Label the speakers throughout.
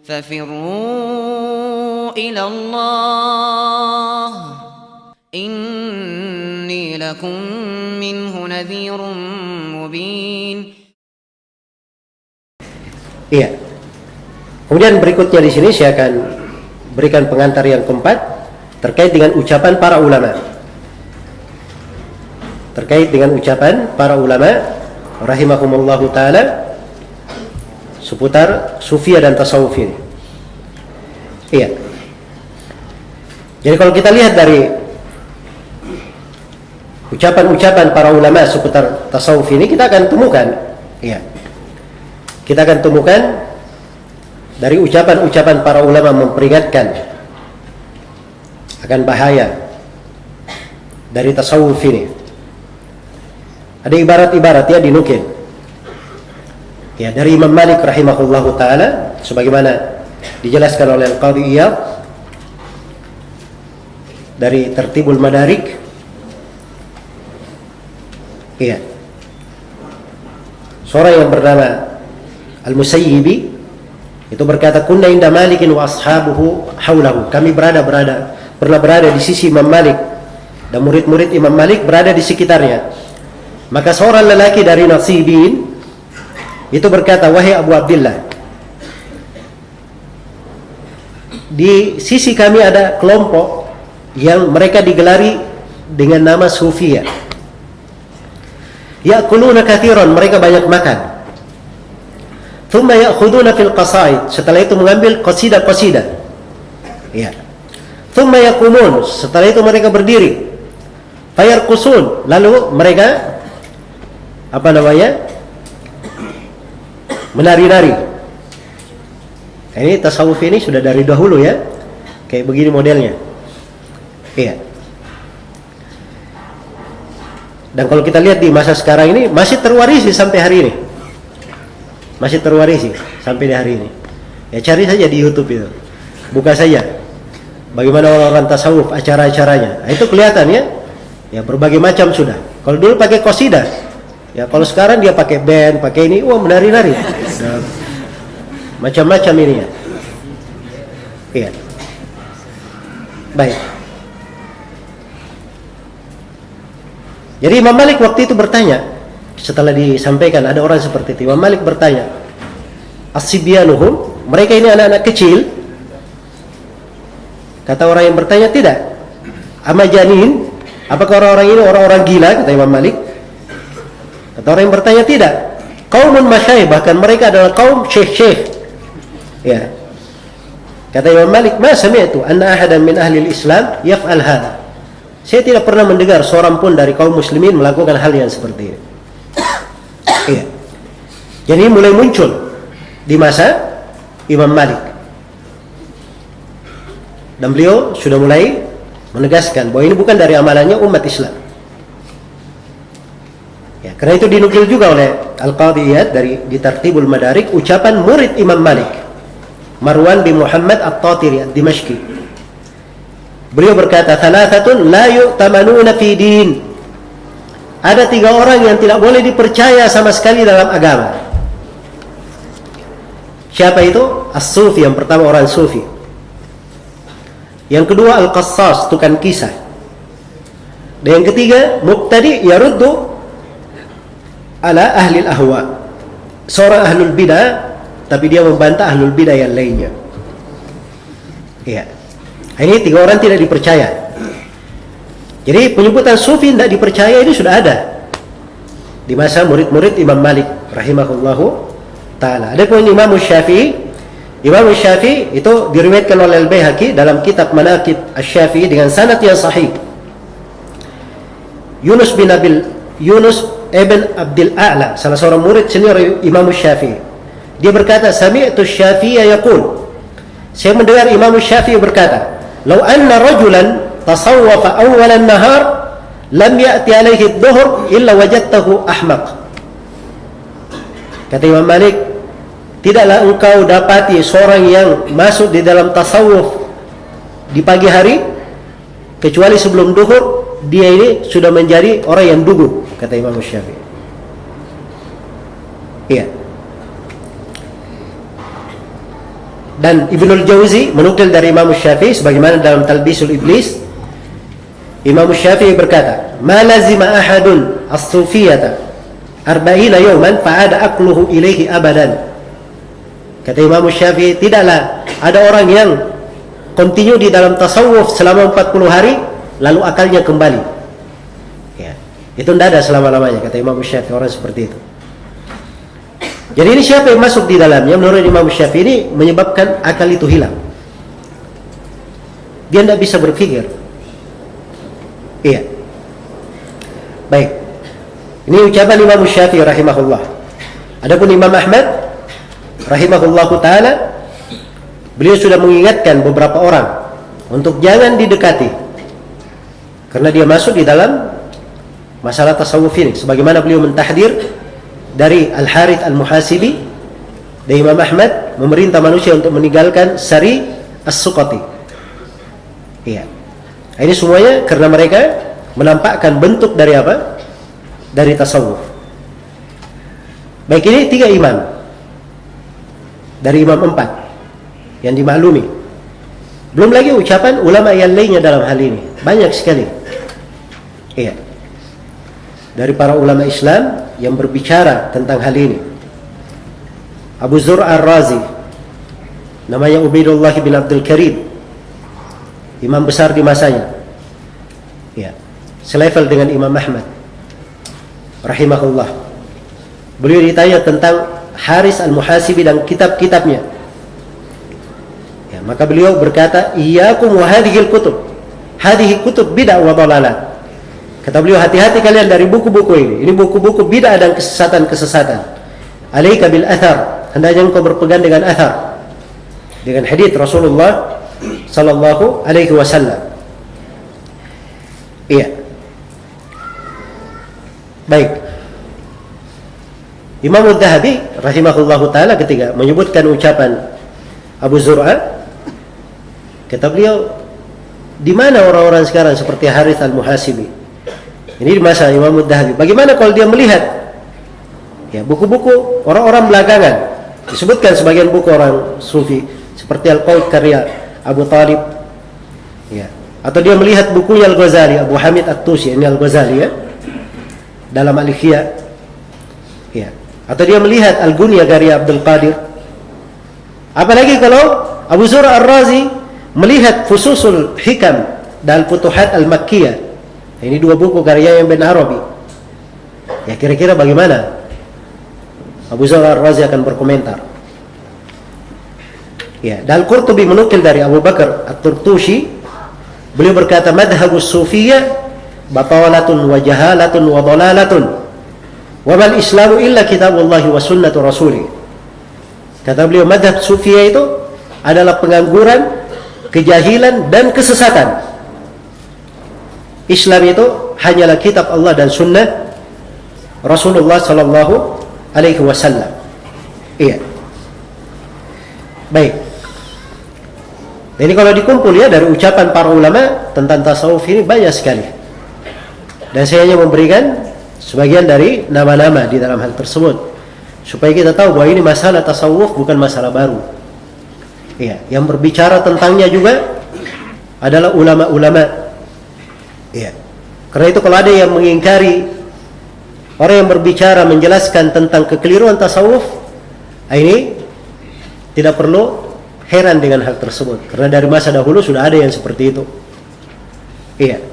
Speaker 1: ففروا إلى الله إني لكم منه نذير مبين.
Speaker 2: Iya. Kemudian berikutnya di sini saya akan berikan pengantar yang keempat terkait dengan ucapan para ulama. Terkait dengan ucapan para ulama rahimahumullahu taala seputar sufiyah dan tasawuf ini. Iya. Jadi kalau kita lihat dari ucapan-ucapan para ulama seputar tasawuf ini, kita akan temukan, iya, kita akan temukan dari ucapan-ucapan para ulama memperingatkan akan bahaya dari tasawuf ini. Ada ibarat-ibarat ya dinukil ya dari Imam Malik rahimahullahu taala sebagaimana dijelaskan oleh Al-Qadhi Iyad dari Tertibul Madarik. Iya. Seorang yang bernama Al-Musayyibi itu berkata, kunna inda Malikin wa ashabuhu haulahu. Kami pernah berada di sisi Imam Malik dan murid-murid Imam Malik berada di sekitarnya. Maka seorang lelaki dari Nasibin itu berkata, wahai Abu Abdillah, di sisi kami ada kelompok yang mereka digelari dengan nama Sufiyah. Ya'kuluna kathiran, mereka banyak makan. Thumma ya'khuduna fil qasaid, setelah itu mengambil qasidah-qasidah. Ya. Thumma yaqumun, setelah itu mereka berdiri. Fayarqusun, lalu mereka menari-nari. Ini tasawuf ini sudah dari dahulu ya. Kayak begini modelnya. Iya. Dan kalau kita lihat di masa sekarang ini masih terwarisi sampai hari ini. Masih terwarisi sampai di hari ini. Ya cari saja di YouTube itu. Buka saja bagaimana orang-orang tasawuf acara-acaranya. Nah, itu kelihatan ya. Ya berbagai macam sudah. Kalau dulu pakai qasidah. Ya kalau sekarang dia pakai band, pakai ini, wah menari-nari. Nah, macam-macam ini ya. Iya. Baik. Jadi Imam Malik waktu itu bertanya, setelah disampaikan ada orang seperti itu, Imam Malik bertanya, as-sibyanuhum, mereka ini anak-anak kecil? Kata orang yang bertanya, tidak. Amajanin, apakah orang-orang ini orang-orang gila? Kata Imam Malik. Kata orang yang bertanya, tidak. Qaumun masyayikh, bahkan mereka adalah kaum syekh-syekh. Ya. Kata Imam Malik, ma sami'tu anna ahadan min ahli al-Islam yaf'al hadha. Saya tidak pernah mendengar seorang pun dari kaum muslimin melakukan hal yang seperti ini. Iya. Jadi mulai muncul di masa Imam Malik. Dan beliau sudah mulai menegaskan bahwa ini bukan dari amalannya umat Islam. Ya, karena itu dinukil juga oleh Al-Qadhi Iyad di Tartibul Madarik ucapan murid Imam Malik, Marwan bin Muhammad At-Tatiri Ad-Dimashqi. Beliau berkata, thalathatun la yu'tamanuna fi din. Ada 3 orang yang tidak boleh dipercaya sama sekali dalam agama. Siapa itu? As-Sufi, yang pertama orang Sufi. Yang kedua Al-Qassas, tukang kisah. Dan yang ketiga Muqtadi yaruddu ala ahli al-ahwa. Seorang ahlul bidah, tapi dia membantah ahlul bidah yang lainnya. Iya. Ini 3 orang tidak dipercaya. Jadi penyebutan Sufi tidak dipercaya ini sudah ada di masa murid-murid Imam Malik rahimahullahu taala. Adapun Imam Syafi'i, Imam Syafi'i itu diriwayatkan oleh Al-Baihaqi dalam kitab Manaqib Asy-Syafi'i dengan sanad yang sahih. Yunus ibn Abdul A'la, salah seorang murid senior Imam Syafi'i. Dia berkata, sami'tu Syafi'i yaqul. Saya mendengar Imam Syafi'i berkata, "Lau anna rajulan tasawwafa awwal an-nahar lam ya'ti alaihi adh-dhuhr illa wajadtahu ahmaq." Kata Imam Malik, tidaklah engkau dapati seorang yang masuk di dalam tasawuf di pagi hari kecuali sebelum duhur dia ini sudah menjadi orang yang dugu, kata Imam Syafi'i. Iya. Dan Ibnul Jauzi menukil dari Imam Syafi'i sebagaimana dalam Talbisul Iblis. Imam Syafi'i berkata, "Ma lazima ahadun as-sufiyata 40 yawman fa'ada aqluhu ilaihi abadan." Kata Imam Syafi'i, tidaklah ada orang yang continue di dalam tasawuf selama 40 hari lalu akalnya kembali. Ya, itu tidak ada selama-lamanya, kata Imam Syafi'i, orang seperti itu. Jadi ini siapa yang masuk di dalamnya? Menurut Imam Syafi'i ini menyebabkan akal itu hilang. Dia tidak bisa berpikir. Iya. Baik. Ini ucapan Imam Syafi'i rahimahullah. Adapun Imam Ahmad rahimahullahu taala, beliau sudah mengingatkan beberapa orang untuk jangan didekati karena dia masuk di dalam masalah tasawuf ini, sebagaimana beliau mentahdir dari Al-Harith Al-Muhasibi dan Imam Ahmad memerintah manusia untuk meninggalkan Sari As-Suqati. Iya. Ini semuanya karena mereka menampakkan bentuk dari apa? Dari tasawuf. Baik, ini 3 imam dari imam 4 yang dimaklumi. Belum lagi ucapan ulama yang lainnya dalam hal ini. Banyak sekali. Iya. Dari para ulama Islam yang berbicara tentang hal ini. Abu Zur Ar-Razi, namanya Ubaidullah bin Abdul Karim, imam besar di masanya. Ya, selevel dengan Imam Ahmad rahimahullah. Beliau ditanya tentang Haris Al-Muhasibi dan kitab-kitabnya. Ya, maka beliau berkata, "Iyyakum wa hadhil kutub. Hadhihi kutub bid'ah wa dhalalat." Kata beliau, hati-hati kalian dari buku-buku ini. Ini buku-buku bid'ah dan kesesatan-kesesatan. Alaika bil athar. Hendaknya engkau berpegang dengan athar, dengan hadits Rasulullah sallallahu alaihi wasallam. Iya. Baik. Imam Adz-Dzahabi rahimahullahu taala ketika menyebutkan ucapan Abu Zur'a, kata beliau, di mana orang-orang sekarang seperti Harith Al-Muhasibi? Ini di masa Imam Adz-Dzahabi. Bagaimana kalau dia melihat ya buku-buku orang-orang belakangan? Disebutkan sebagian buku orang sufi seperti Al-Qaid karya Abu Talib. Ya. Atau dia melihat bukunya Al-Ghazali, Abu Hamid At-Tusi, ini Al-Ghazali ya, dalam Al-Ihya. Ya. Atau dia melihat Al-Gunya karya Abdul Qadir. Apalagi kalau Abu Zur Ar-Razi melihat Fususul Hikam dan Futuhat Al-Makkiyah. Ini 2 buku karya yang Ibn Arabi. Ya, kira-kira bagaimana Abu Zur Ar-Razi akan berkomentar? Ya, dan Qurtubi menukil dari Abu Bakar At-Turtushi, beliau berkata, "Madhhabus sufiyyah batalatun wa jahalatun wa dhalalatun. Wa mal islamu illa kitabullah wa sunnatu rasulih." Kata beliau, madhab sufiyyah itu adalah pengangguran, kejahilan dan kesesatan. Islam itu hanyalah kitab Allah dan sunnah Rasulullah sallallahu alaihi wasallam. Iya. Baik. Ini kalau dikumpul ya dari ucapan para ulama tentang tasawuf ini banyak sekali. Dan saya hanya memberikan sebagian dari nama-nama di dalam hal tersebut supaya kita tahu bahwa ini masalah tasawuf bukan masalah baru. Iya, yang berbicara tentangnya juga adalah ulama-ulama. Iya. Karena itu kalau ada yang mengingkari orang yang berbicara menjelaskan tentang kekeliruan tasawuf, ini tidak perlu heran dengan hal tersebut. Karena dari masa dahulu sudah ada yang seperti itu. Iya.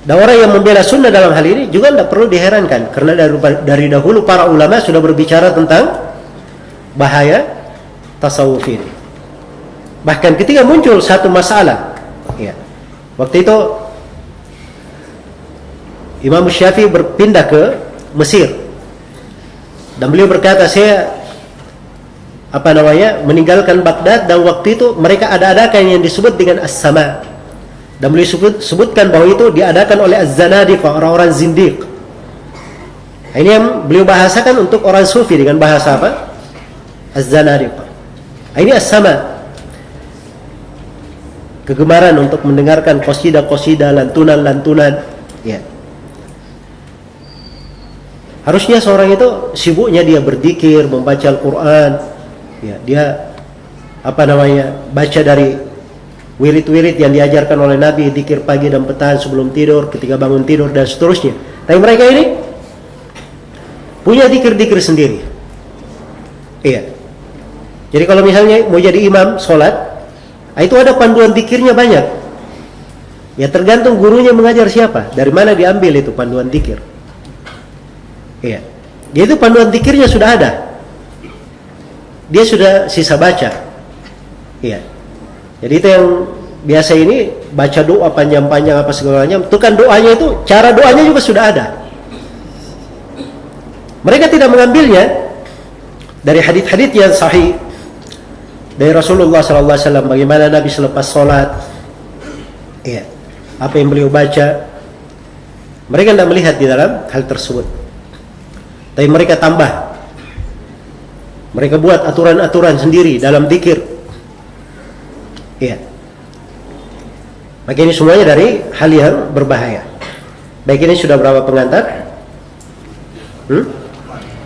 Speaker 2: Dan orang yang membela sunnah dalam hal ini juga tidak perlu diherankan. Karena dari dahulu para ulama sudah berbicara tentang bahaya tasawuf ini. Bahkan ketika muncul satu masalah, ya, waktu itu Imam Syafi'i berpindah ke Mesir dan beliau berkata, saya meninggalkan Baghdad, dan waktu itu mereka ada-adakan yang disebut dengan as-sama, dan beliau sebutkan bahwa itu diadakan oleh az-zanadiqah, orang-orang zindiq. Ini yang beliau bahasakan untuk orang sufi dengan bahasa apa? Az-zanadiqah. Ini as-sama, kegemaran untuk mendengarkan qasidah-qasidah, lantunan-lantunan. Ya. Harusnya seorang itu sibuknya dia berzikir, membaca Al-Quran, ya, dia baca dari wirid-wirid yang diajarkan oleh Nabi, zikir pagi dan petang sebelum tidur, ketika bangun tidur dan seterusnya. Tapi mereka ini punya zikir-zikir sendiri. Iya. Jadi kalau misalnya mau jadi imam sholat, itu ada panduan zikirnya banyak. Ya tergantung gurunya mengajar siapa, dari mana diambil itu panduan zikir. Iya. Jadi itu panduan zikirnya sudah ada. Dia sudah sisa baca. Iya. Jadi itu yang biasa ini baca doa panjang-panjang apa segalanya. Itu kan doanya itu, cara doanya juga sudah ada. Mereka tidak mengambilnya dari hadits-hadits yang sahih dari Rasulullah SAW, bagaimana Nabi selepas sholat, iya, apa yang beliau baca. Mereka tidak melihat di dalam hal tersebut. Tapi mereka tambah. Mereka buat aturan-aturan sendiri dalam zikir. Iya. Maka ini semuanya dari hal yang berbahaya. Baik, ini sudah berapa pengantar?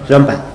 Speaker 2: Sudah 4.